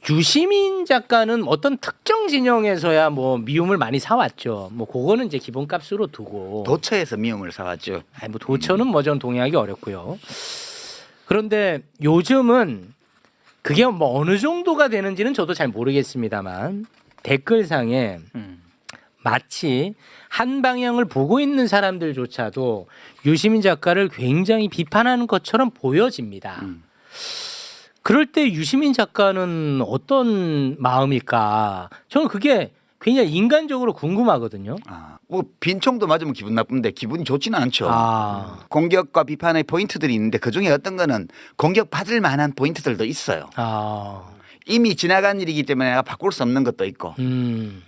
유시민 작가는 어떤 특정 진영에서야 뭐 미움을 많이 사왔죠. 뭐 그거는 이제 기본값으로 두고. 도처에서 미움을 사왔죠. 아니 뭐 도처는 뭐 전 동의하기 어렵고요. 그런데 요즘은 그게 뭐 어느 정도가 되는지는 저도 잘 모르겠습니다만 댓글상에 마치 한 방향을 보고 있는 사람들조차도 유시민 작가를 굉장히 비판하는 것처럼 보여집니다. 그럴 때 유시민 작가는 어떤 마음일까? 저는 그게 굉장히 인간적으로 궁금하거든요. 뭐 빈총도 맞으면 기분 나쁜데 기분이 좋지는 않죠. 아, 공격과 비판의 포인트들이 있는데 그중에 어떤 거는 공격받을 만한 포인트들도 있어요. 이미 지나간 일이기 때문에 내가 바꿀 수 없는 것도 있고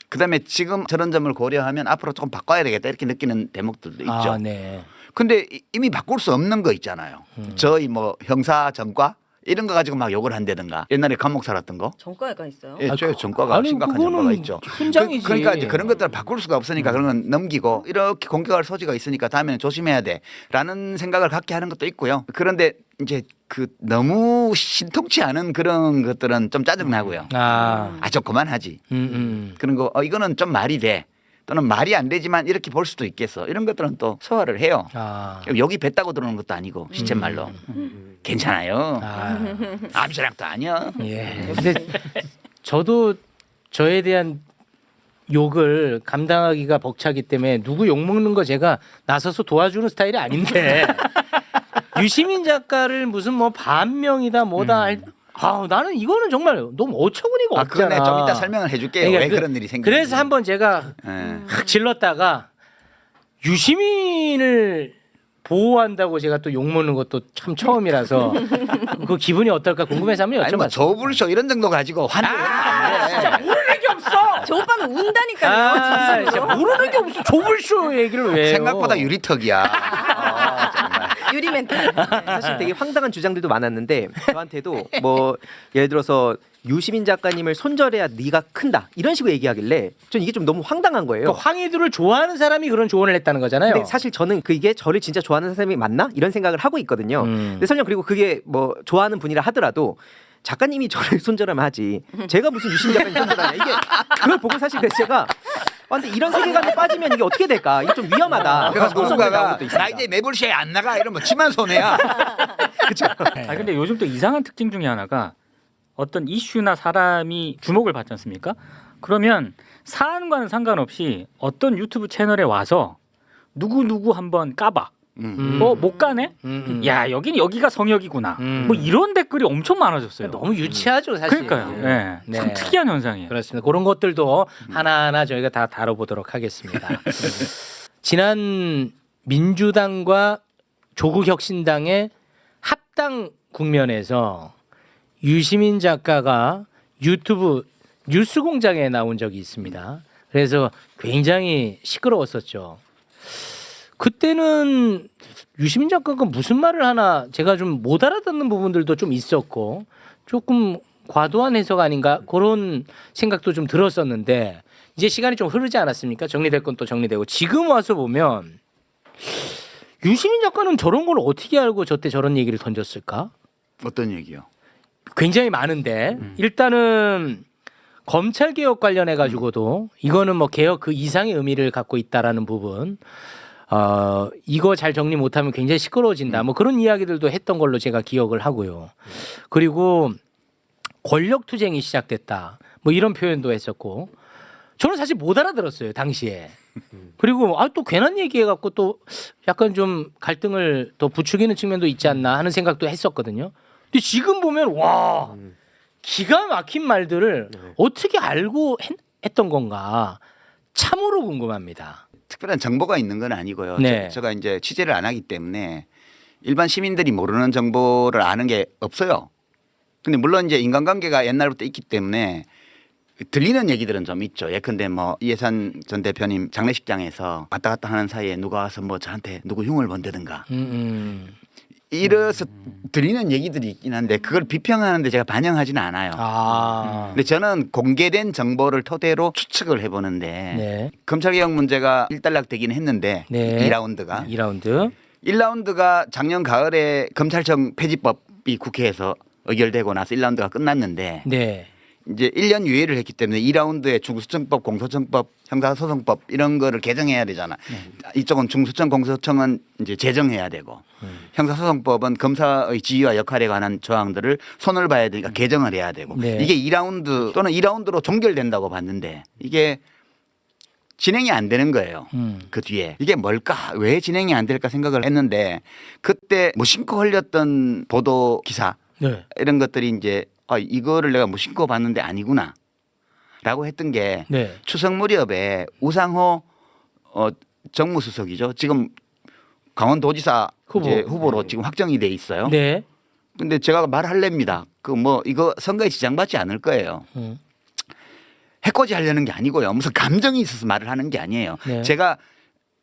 그다음에 지금 저런 점을 고려하면 앞으로 조금 바꿔야 되겠다 이렇게 느끼는 대목들도 있죠. 아, 네. 근데 이미 바꿀 수 없는 거 있잖아요. 저희 뭐 형사 전과 이런 거 가지고 막 욕을 한다든가 옛날에 감옥 살았던 거. 전과가 있어요? 예, 저 전과가 아니, 심각한 그거는 전과가 있죠. 훈장이지. 그러니까 이제 그런 것들을 바꿀 수가 없으니까 그런 건 넘기고 이렇게 공격할 소지가 있으니까 다음에는 조심해야 돼라는 생각을 갖게 하는 것도 있고요. 그런데 이제 그 너무 신통치 않은 그런 것들은 좀 짜증 나고요. 좀 그만하지. 그런 거 이거는 좀 말이 돼. 또는 말이 안 되지만 이렇게 볼 수도 있겠어. 이런 것들은 또 소화를 해요. 여기 뱉다고 들어오는 것도 아니고 시쳇말로 괜찮아요. 암시락도 아니야. 예. 근데 저도 저에 대한 욕을 감당하기가 벅차기 때문에 누구 욕 먹는 거 제가 나서서 도와주는 스타일이 아닌데 유시민 작가를 무슨 뭐 반명이다 뭐다 나는 이거는 정말 너무 어처구니가 없잖아. 그거네 좀 이따 설명을 해줄게요. 그러니까 왜 그런 일이 생기는지. 그래서 한번 제가 확 질렀다가 유시민을 보호한다고 제가 또 욕먹는 것도 참 처음이라서 그 기분이 어떨까 궁금해서 한번 아니 뭐 여쭤봤어요. 저불쇼 이런 정도 가지고 화내면 진짜 모르는 게 없어. 저 오빠는 운다니까요. 진짜 모르는 게 없어. 조불쇼 얘기를 왜 해요? 생각보다 유리턱이야. 정말. 유리 멘탈. 사실 되게 황당한 주장들도 많았는데 저한테도 뭐 예를 들어서 유시민 작가님을 손절해야 네가 큰다 이런 식으로 얘기하길래 전 이게 좀 너무 황당한 거예요. 그러니까 황희두를 좋아하는 사람이 그런 조언을 했다는 거잖아요. 근데 사실 저는 그게 저를 진짜 좋아하는 사람이 맞나 이런 생각을 하고 있거든요. 근데 설령 그리고 그게 뭐 좋아하는 분이라 하더라도 작가님이 저를 손절하면 하지 제가 무슨 유시민 작가님 손절하냐 이게 그걸 보고 사실 그래서 제가 근데 이런 세계관에 빠지면 이게 어떻게 될까 이게 좀 위험하다. 그래가지고 그런 생각이 나온 누군가가 것도 있습니다. 나 이제 매불쇼에 안 나가 이러면 치만 손해야. 근데 요즘 또 이상한 특징 중에 하나가 어떤 이슈나 사람이 주목을 받지 않습니까? 그러면 사안과는 상관없이 어떤 유튜브 채널에 와서 누구 한번 까봐. 못 가네? 야 여기가 성역이구나. 뭐 이런 댓글이 엄청 많아졌어요. 너무 유치하죠 사실. 그러니까요. 네. 참 특이한 현상이에요. 그렇습니다. 그런 것들도 하나하나 저희가 다 다뤄보도록 하겠습니다. 지난 민주당과 조국혁신당의 합당 국면에서 유시민 작가가 유튜브 뉴스공장에 나온 적이 있습니다. 그래서 굉장히 시끄러웠었죠. 그때는 유시민 작가가 무슨 말을 하나 제가 좀 못 알아듣는 부분들도 좀 있었고 조금 과도한 해석 아닌가 그런 생각도 좀 들었었는데 이제 시간이 좀 흐르지 않았습니까? 정리될 건 또 정리되고 지금 와서 보면 유시민 작가는 저런 걸 어떻게 알고 저때 저런 얘기를 던졌을까? 어떤 얘기요? 굉장히 많은데 일단은 검찰 개혁 관련해 가지고도 이거는 뭐 개혁 그 이상의 의미를 갖고 있다라는 부분. 이거 잘 정리 못하면 굉장히 시끄러워진다. 뭐 그런 이야기들도 했던 걸로 제가 기억을 하고요. 그리고 권력 투쟁이 시작됐다. 뭐 이런 표현도 했었고 저는 사실 못 알아들었어요 당시에. 그리고 또 괜한 얘기해갖고 또 약간 좀 갈등을 더 부추기는 측면도 있지 않나 하는 생각도 했었거든요. 근데 지금 보면 와 기가 막힌 말들을 어떻게 알고 했던 건가 참으로 궁금합니다. 특별한 정보가 있는 건 아니고요. 네. 제가 이제 취재를 안 하기 때문에 일반 시민들이 모르는 정보를 아는 게 없어요. 근데 물론 이제 인간관계가 옛날부터 있기 때문에 들리는 얘기들은 좀 있죠. 예컨대 뭐 이해찬 전 대표님 장례식장에서 왔다 갔다 하는 사이에 누가 와서 뭐 저한테 누구 흉을 본다든가 이래서 들리는 얘기들이 있긴 한데 그걸 비평하는데 제가 반영하지는 않아요. 근데 저는 공개된 정보를 토대로 추측을 해보는데 네. 검찰개혁 문제가 일단락되긴 했는데 네. 2라운드가 2라운드. 1라운드가 작년 가을에 검찰청 폐지법이 국회에서 의결되고 나서 1라운드가 끝났는데 네. 이제 1년 유예를 했기 때문에 2라운드에 중수청법, 공소청법, 형사소송법 이런 거를 개정해야 되잖아. 이쪽은 중수청, 공소청은 이제 제정해야 되고 형사소송법은 검사의 지위와 역할에 관한 조항들을 손을 봐야 되니까 개정을 해야 되고 네. 이게 2라운드 또는 2라운드로 종결된다고 봤는데 이게 진행이 안 되는 거예요. 그 뒤에 이게 뭘까? 왜 진행이 안 될까 생각을 했는데 그때 무심코 흘렸던 보도 기사 네. 이런 것들이 이제 이거를 내가 무심코 봤는데 아니구나 라고 했던 게 네. 추석 무렵에 우상호 정무수석이죠. 지금 강원도지사 후보로 지금 확정이 돼 있어요. 네. 근데 제가 말할랍니다. 그 뭐 이거 선거에 지장받지 않을 거예요. 해코지 하려는 게 아니고요. 무슨 감정이 있어서 말을 하는 게 아니에요. 네. 제가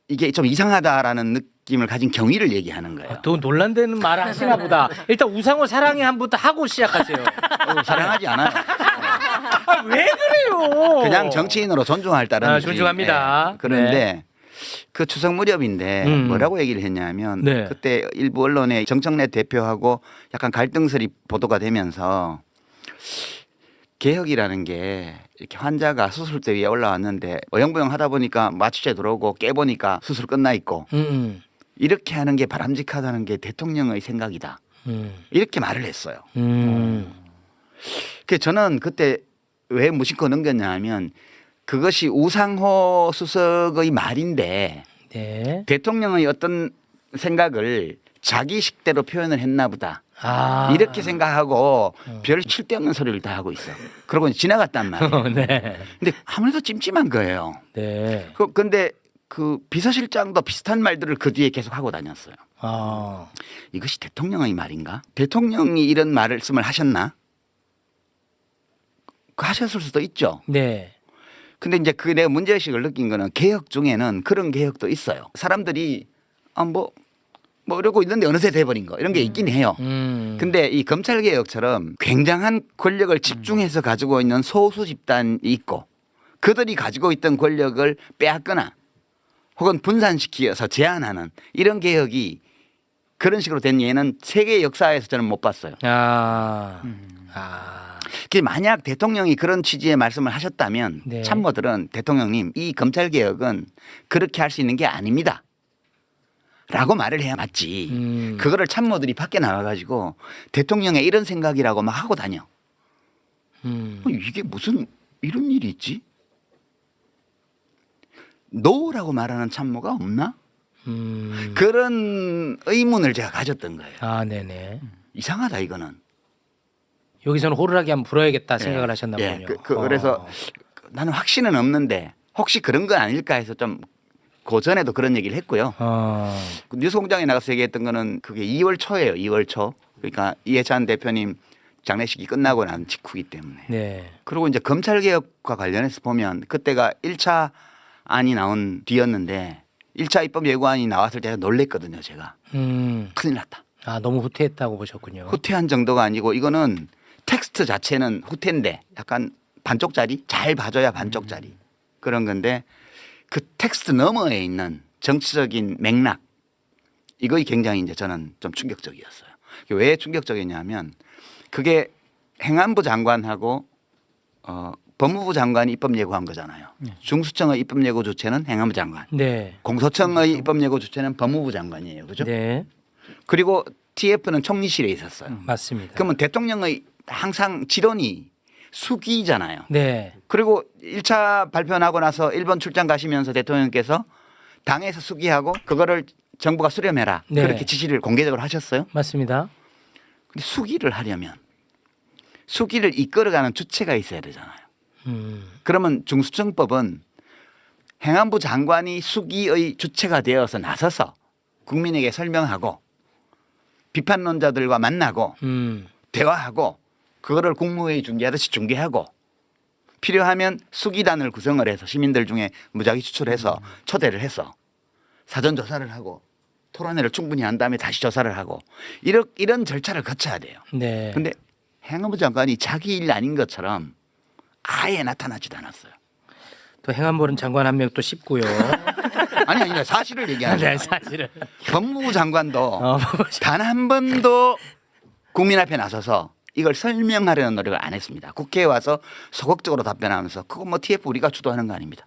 이게 좀 이상하다라는 느낌을 가진 경위를 얘기하는 거예요. 또 논란되는 말을 하시나 보다. 일단 우상호 사랑해 한부터 하고 시작하세요. 사랑하지 않아요. 아, 왜 그래요? 그냥 정치인으로 존중할 따르는 존중합니다. 그런데 그 추석 무렵인데 뭐라고 얘기를 했냐면 네. 그때 일부 언론에 정청래 대표하고 약간 갈등설이 보도가 되면서 개혁이라는 게 이렇게 환자가 수술대 위에 올라왔는데 어영부영 하다 보니까 마취제 들어오고 깨보니까 수술 끝나 있고 이렇게 하는 게 바람직하다는 게 대통령의 생각이다. 이렇게 말을 했어요. 그래서 저는 그때 왜 무심코 넘겼냐 하면 그것이 우상호 수석의 말인데 네. 대통령의 어떤 생각을 자기 식대로 표현을 했나 보다. 아. 이렇게 생각하고 별 칠데없는 소리를 다 하고 있어. 그러고 지나갔단 말이에요. 네. 근데 아무래도 찜찜한 거예요. 네. 근데 그 비서실장도 비슷한 말들을 그 뒤에 계속 하고 다녔어요. 아. 이것이 대통령의 말인가? 대통령이 이런 말씀을 하셨나? 하셨을 수도 있죠. 네. 근데 이제 그 내가 문제의식을 느낀 거는 개혁 중에는 그런 개혁도 있어요. 사람들이 뭐 이러고 있는데 어느새 돼버린 거 이런 게 있긴 해요. 근데 이 검찰 개혁처럼 굉장한 권력을 집중해서 가지고 있는 소수 집단이 있고 그들이 가지고 있던 권력을 빼앗거나 혹은 분산시켜서 제한하는 이런 개혁이 그런 식으로 된 예는 세계 역사에서 저는 못 봤어요. 아. 만약 대통령이 그런 취지의 말씀을 하셨다면 네. 참모들은 대통령님 이 검찰 개혁은 그렇게 할 수 있는 게 아닙니다. 라고 말을 해야 맞지. 그거를 참모들이 밖에 나와가지고 대통령의 이런 생각이라고 막 하고 다녀. 이게 무슨 이런 일이 있지? 노라고 말하는 참모가 없나? 그런 의문을 제가 가졌던 거예요. 아, 네네. 이상하다 이거는. 여기서는 호루라기 한번 불어야겠다 생각을 하셨나 예, 보군요. 그래서 나는 확신은 없는데 혹시 그런 건 아닐까 해서 좀 고전에도 그런 얘기를 했고요. 그 뉴스공장에 나가서 얘기했던 거는 그게 2월 초예요. 2월 초. 그러니까 이해찬 대표님 장례식이 끝나고 난 직후이기 때문에. 네. 그리고 이제 검찰 개혁과 관련해서 보면 그때가 1차 안이 나온 뒤였는데 1차 입법 예고안이 나왔을 때 놀랬거든요. 제가. 큰일 났다. 아, 너무 후퇴했다고 보셨군요. 후퇴한 정도가 아니고 이거는 텍스트 자체는 후퇴인데 약간 반쪽짜리 잘 봐줘야 반쪽짜리 그런 건데 그 텍스트 너머에 있는 정치적인 맥락 이거이 굉장히 이제 저는 좀 충격적이었어요. 왜 충격적이냐면 그게 행안부 장관하고 법무부 장관이 입법 예고한 거잖아요. 중수청의 입법 예고 주체는 행안부 장관, 네. 공소청의 입법 예고 주체는 법무부 장관이에요, 그죠? 네. 그리고 TF는 총리실에 있었어요. 맞습니다. 그러면 대통령의 항상 지론이 수기잖아요. 네. 그리고 1차 발표하고 나서 일본 출장 가시면서 대통령께서 당에서 수기하고 그거를 정부가 수렴해라. 네. 그렇게 지시를 공개적으로 하셨어요. 맞습니다. 근데 수기를 하려면 수기를 이끌어가는 주체가 있어야 되잖아요. 그러면 중수청법은 행안부 장관이 수기의 주체가 되어서 나서서 국민에게 설명하고 비판론자들과 만나고 대화하고 그거를 국무회의 중계하듯이 중계하고 필요하면 수기단을 구성을 해서 시민들 중에 무작위 추출해서 초대를 해서 사전 조사를 하고 토론회를 충분히 한 다음에 다시 조사를 하고 이런 절차를 거쳐야 돼요. 네. 근데 행안부 장관이 자기 일 아닌 것처럼 아예 나타나지도 않았어요. 또 행안부는 장관 한 명 또 씹고요. 아니 사실을 얘기하는 네, 거예요. 사실은. 법무부 장관도 단 한 번도 국민 앞에 나서서 이걸 설명하려는 노력을 안 했습니다. 국회에 와서 소극적으로 답변하면서 그거 뭐 TF 우리가 주도하는 거 아닙니다.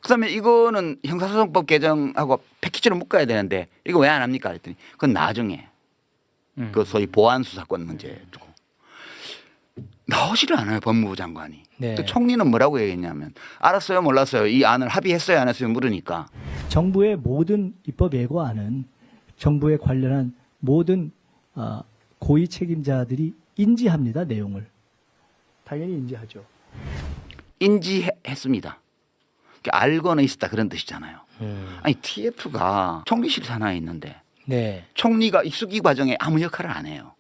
그다음에 이거는 형사소송법 개정하고 패키지로 묶어야 되는데 이거 왜 안 합니까? 그랬더니 그건 나중에 그 소위 보안 수사권 문제 두고 나오지를 않아요. 법무부 장관이. 네. 또 총리는 뭐라고 얘기했냐면 알았어요 몰랐어요. 이 안을 합의했어요 안 했어요 물으니까 정부의 모든 입법 예고안은 정부에 관련한 모든 고위 책임자들이 인지합니다. 내용을. 당연히 인지하죠. 인지했습니다. 알고는 있었다 그런 뜻이잖아요. 아니 TF가 총리실 산하에 있는데 네. 총리가 입수기 과정에 아무 역할을 안 해요.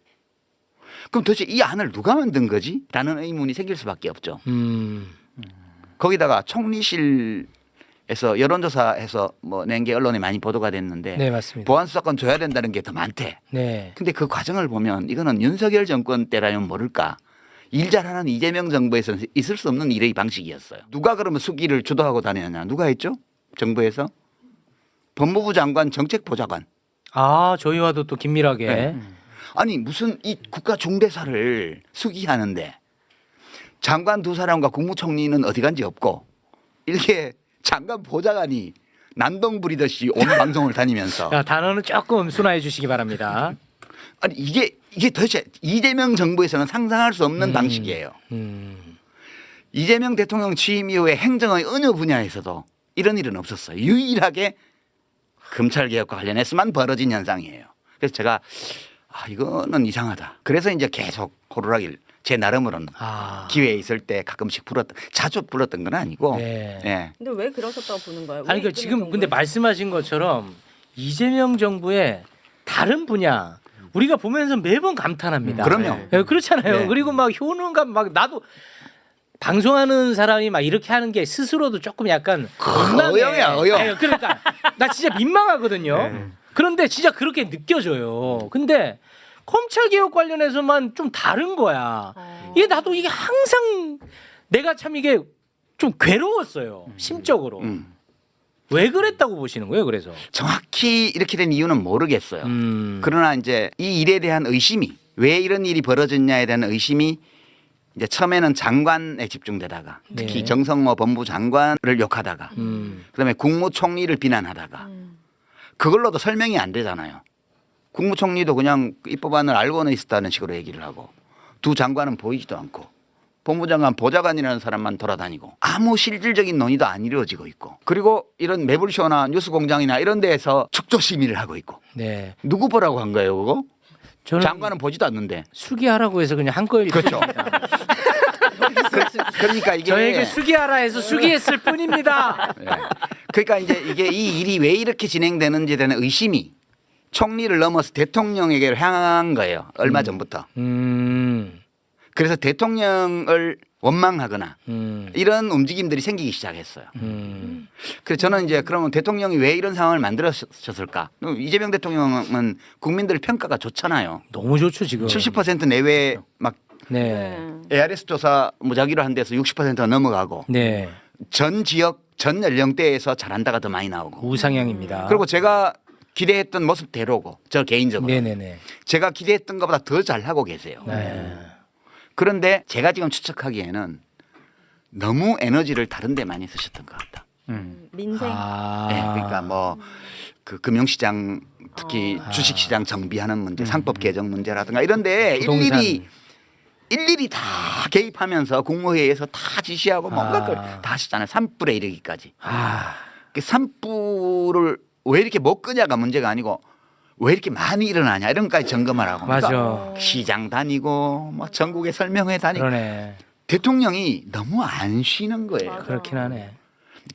그럼 도대체 이 안을 누가 만든 거지? 라는 의문이 생길 수밖에 없죠. 거기다가 총리실에서 여론조사해서 뭐 낸 게 언론에 많이 보도가 됐는데 네, 맞습니다. 보안 수사권 줘야 된다는 게 더 많대. 네. 근데 그 과정을 보면 이거는 윤석열 정권 때라면 모를까. 일 잘하는 이재명 정부에서는 있을 수 없는 일의 방식이었어요. 누가 그러면 수기를 주도하고 다녔냐? 누가 했죠? 정부에서? 법무부 장관 정책보좌관. 아, 저희와도 또 긴밀하게. 네. 아니 무슨 이 국가 중대사를 수기하는데 장관 두 사람과 국무총리는 어디 간지 없고 이렇게 장관 보좌관이 난동 부리듯이 온 방송을 다니면서 자, 단어는 조금 순화해 주시기 바랍니다. 아니 이게 도대체 이재명 정부에서는 상상할 수 없는 방식이에요. 이재명 대통령 취임 이후에 행정의 어느 분야에서도 이런 일은 없었어요. 유일하게 검찰개혁과 관련해서만 벌어진 현상이에요. 그래서 제가 이거는 이상하다. 그래서 이제 계속 호루라기를 제 나름으로는 기회에 있을 때 가끔씩 자주 불렀던 건 아니고. 네. 예. 근데 왜 그러셨다고 보는 거예요? 아니, 그 지금 근데 말씀하신 것처럼 이재명 정부의 다른 분야 우리가 보면서 매번 감탄합니다. 그럼요. 네, 그렇잖아요. 네. 그리고 막 효능감 막 나도 방송하는 사람이 막 이렇게 하는 게 스스로도 조금 약간 민망해. 어영이야, 어영. 아니, 그러니까 나 진짜 민망하거든요. 그런데 진짜 그렇게 느껴져요. 근데 검찰 개혁 관련해서만 좀 다른 거야. 이게 나도 이게 항상 내가 참 이게 좀 괴로웠어요. 심적으로. 왜 그랬다고 보시는 거예요? 그래서 정확히 이렇게 된 이유는 모르겠어요. 그러나 이제 이 일에 대한 의심이 왜 이런 일이 벌어졌냐에 대한 의심이 이제 처음에는 장관에 집중되다가 특히 네. 정성모 법무부 장관을 욕하다가 그다음에 국무총리를 비난하다가 그걸로도 설명이 안 되잖아요. 국무총리도 그냥 입법안을 알고는 있었다는 식으로 얘기를 하고 두 장관은 보이지도 않고 법무장관 보좌관이라는 사람만 돌아다니고 아무 실질적인 논의도 안 이루어지고 있고 그리고 이런 매불쇼나 뉴스공장이나 이런 데에서 축조 시민을 하고 있고 네. 누구 보라고 한 거예요 그거? 저는 장관은 보지도 않는데. 수기하라고 해서 그냥 한 거일 그렇죠. 뿐입니다. 그러니까 이게 저에게 수기하라 해서 수기했을 뿐입니다. 네. 그러니까 이제 이게 이 일이 왜 이렇게 진행되는지에 대한 의심이 총리를 넘어서 대통령에게 향한 거예요. 얼마 전부터. 그래서 대통령을 원망하거나 이런 움직임들이 생기기 시작했어요. 그래서 저는 이제 그러면 대통령이 왜 이런 상황을 만들었을까? 이재명 대통령은 국민들 평가가 좋잖아요. 너무 좋죠 지금. 70% 내외 막 네. ARS 조사 무작위로 한 데서 60%가 넘어가고 네. 전 지역 전 연령대에서 잘한다가 더 많이 나오고 우상향입니다. 그리고 제가 기대했던 모습대로고 저 개인적으로 네네네. 제가 기대했던 것보다 더 잘하고 계세요. 네. 그런데 제가 지금 추측하기에는 너무 에너지를 다른 데 많이 쓰셨던 것 같다. 민생. 네, 그러니까 뭐 그 금융시장 특히 주식시장 정비하는 문제, 상법 개정 문제라든가 이런 데 부동산. 일일이 다 개입하면서 국무회의에서 다 지시하고 뭔가 다 하시잖아요. 산불에 이르기까지. 그 산불을 왜 이렇게 못 끄냐가 문제가 아니고 왜 이렇게 많이 일어나냐 이런 것까지 점검하라고. 맞아. 그러니까 시장 다니고 뭐 전국에 설명회 다니고 그러네. 대통령이 너무 안 쉬는 거예요. 그렇긴 하네.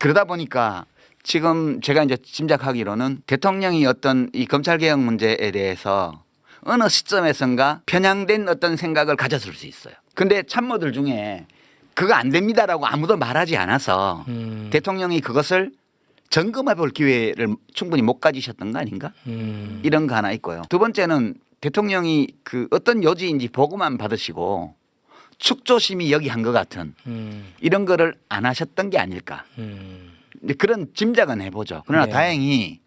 그러다 보니까 지금 제가 이제 짐작하기로는 대통령이 어떤 이 검찰개혁 문제에 대해서 어느 시점에선가 편향된 어떤 생각을 가졌을 수 있어요. 근데 참모들 중에 그거 안 됩니다라고 아무도 말하지 않아서 대통령이 그것을 점검해 볼 기회를 충분히 못 가지셨던 거 아닌가? 이런 거 하나 있고요. 두 번째는 대통령이 그 어떤 요지인지 보고만 받으시고 축조심이 여기 한 것 같은 이런 거를 안 하셨던 게 아닐까. 이제 그런 짐작은 해보죠. 그러나 네. 다행히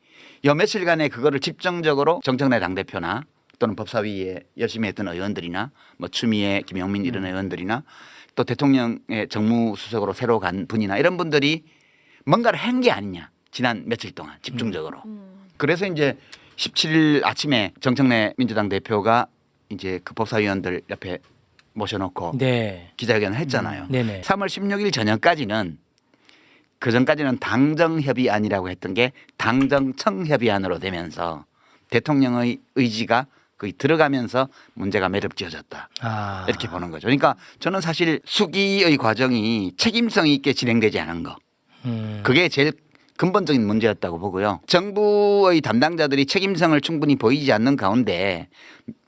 요 며칠간에 그거를 집중적으로 정청래 당대표나 또는 법사위에 열심히 했던 의원들이나 뭐 추미애, 김용민 이런 의원들이나 또 대통령의 정무수석으로 새로 간 분이나 이런 분들이 뭔가를 한 게 아니냐 지난 며칠 동안 집중적으로. 그래서 이제 17일 아침에 정청래 민주당 대표가 이제 그 법사위원들 옆에 모셔놓고 네. 기자회견을 했잖아요. 네네. 3월 16일 저녁까지는 그 전까지는 당정협의안이라고 했던 게 당정청협의안으로 되면서 대통령의 의지가 거의 들어가면서 문제가 매듭지어졌다. 아. 이렇게 보는 거죠. 그러니까 저는 사실 수기의 과정이 책임성 있게 진행되지 않은 거. 그게 제일 근본적인 문제였다고 보고요. 정부의 담당자들이 책임성을 충분히 보이지 않는 가운데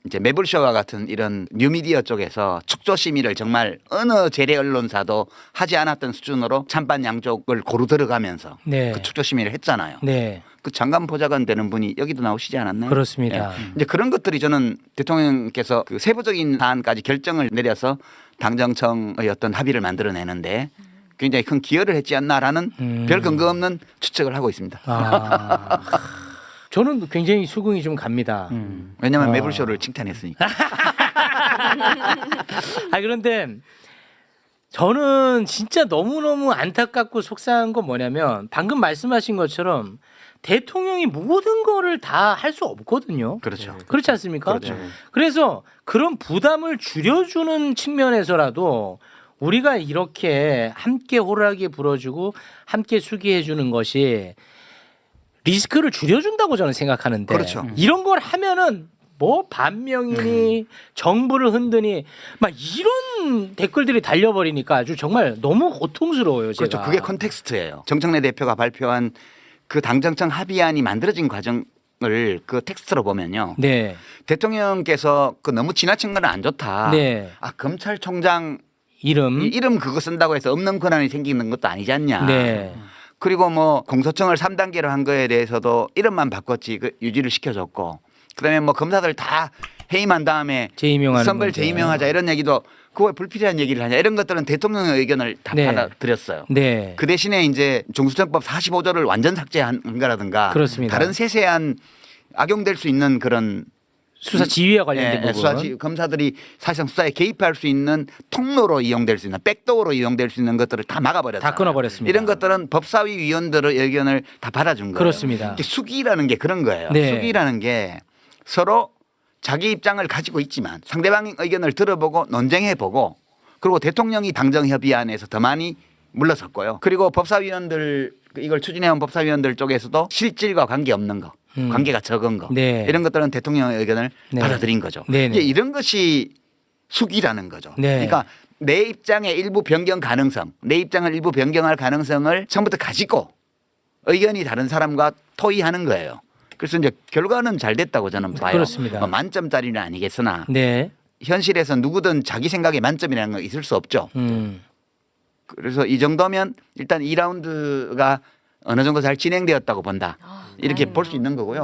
이제 매블쇼와 같은 이런 뉴미디어 쪽에서 축조 심의를 정말 어느 재래 언론사도 하지 않았던 수준으로 찬반 양쪽을 고루 들어가면서 네. 그 축조 심의를 했잖아요. 네. 그 장관 보좌관 되는 분이 여기도 나오시지 않았나요? 그렇습니다. 예. 이제 그런 것들이 저는 대통령께서 그 세부적인 사안까지 결정을 내려서 당정청의 어떤 합의를 만들어내는데 굉장히 큰 기여를 했지 않나라는 별 근거 없는 추측을 하고 있습니다. 아. 저는 굉장히 수긍이 좀 갑니다. 왜냐하면 아. 매블쇼를 칭찬했으니까. 아 그런데 저는 진짜 너무너무 안타깝고 속상한 건 뭐냐면 방금 말씀하신 것처럼 대통령이 모든 거를 다 할 수 없거든요. 그렇죠. 그렇지 않습니까? 그렇죠. 그래서 그런 부담을 줄여주는 측면에서라도 우리가 이렇게 함께 호루라기 불어주고 함께 수기해주는 것이 리스크를 줄여준다고 저는 생각하는데 그렇죠. 이런 걸 하면은 뭐 반명이니 정부를 흔드니 막 이런 댓글들이 달려버리니까 아주 정말 너무 고통스러워요. 제가. 그렇죠. 그게 컨텍스트예요. 정청래 대표가 발표한 그 당정청 합의안이 만들어진 과정을 그 텍스트로 보면요. 네, 대통령께서 그 너무 지나친 건 안 좋다. 네. 아 검찰총장 이름, 이름 그거 쓴다고 해서 없는 권한이 생기는 것도 아니지 않냐. 네, 그리고 뭐 공소청을 3단계로 한 거에 대해서도 이름만 바꿨지 그 유지를 시켜줬고 그다음에 뭐 검사들 다 해임한 다음에 재임용하는 선별 문제. 재임용하자 이런 얘기도 그거에 불필요한 얘기를 하냐 이런 것들은 대통령의 의견을 다 네. 받아들였어요. 네, 그 대신에 이제 종수청법 45조를 완전 삭제한 거라든가 그렇습니다. 다른 세세한 악용될 수 있는 그런 수사 지휘와 관련된 부분. 수사지 검사들이 사실상 수사에 개입할 수 있는 통로로 이용될 수 있는 백도어로 이용될 수 있는 것들을 다 막아버렸다. 다 끊어버렸습니다. 이런 것들은 법사위 위원들의 의견을 다 받아준 거예요. 그렇습니다. 이게 수기라는 게 그런 거예요. 네. 수기라는 게 서로 자기 입장을 가지고 있지만 상대방의 의견을 들어보고 논쟁해보고 그리고 대통령이 당정협의안에서 더 많이 물러섰고요. 그리고 법사위원들 이걸 추진해온 법사위원들 쪽에서도 실질과 관계없는 거. 관계가 적은 거 네. 이런 것들은 대통령의 의견을 네. 받아들인 거죠. 네네. 이제 이런 것이 수기라는 거죠. 네. 그러니까 내 입장의 일부 변경 가능성, 내 입장을 일부 변경할 가능성을 처음부터 가지고 의견이 다른 사람과 토의하는 거예요. 그래서 이제 결과는 잘 됐다고 저는 봐요. 그렇습니다. 뭐 만점짜리는 아니겠으나 네, 현실에서 누구든 자기 생각에 만점이라는 건 있을 수 없죠. 그래서 이 정도면 일단 2라운드가 어느 정도 잘 진행되었다고 본다. 이렇게 볼 수 있는 거고요.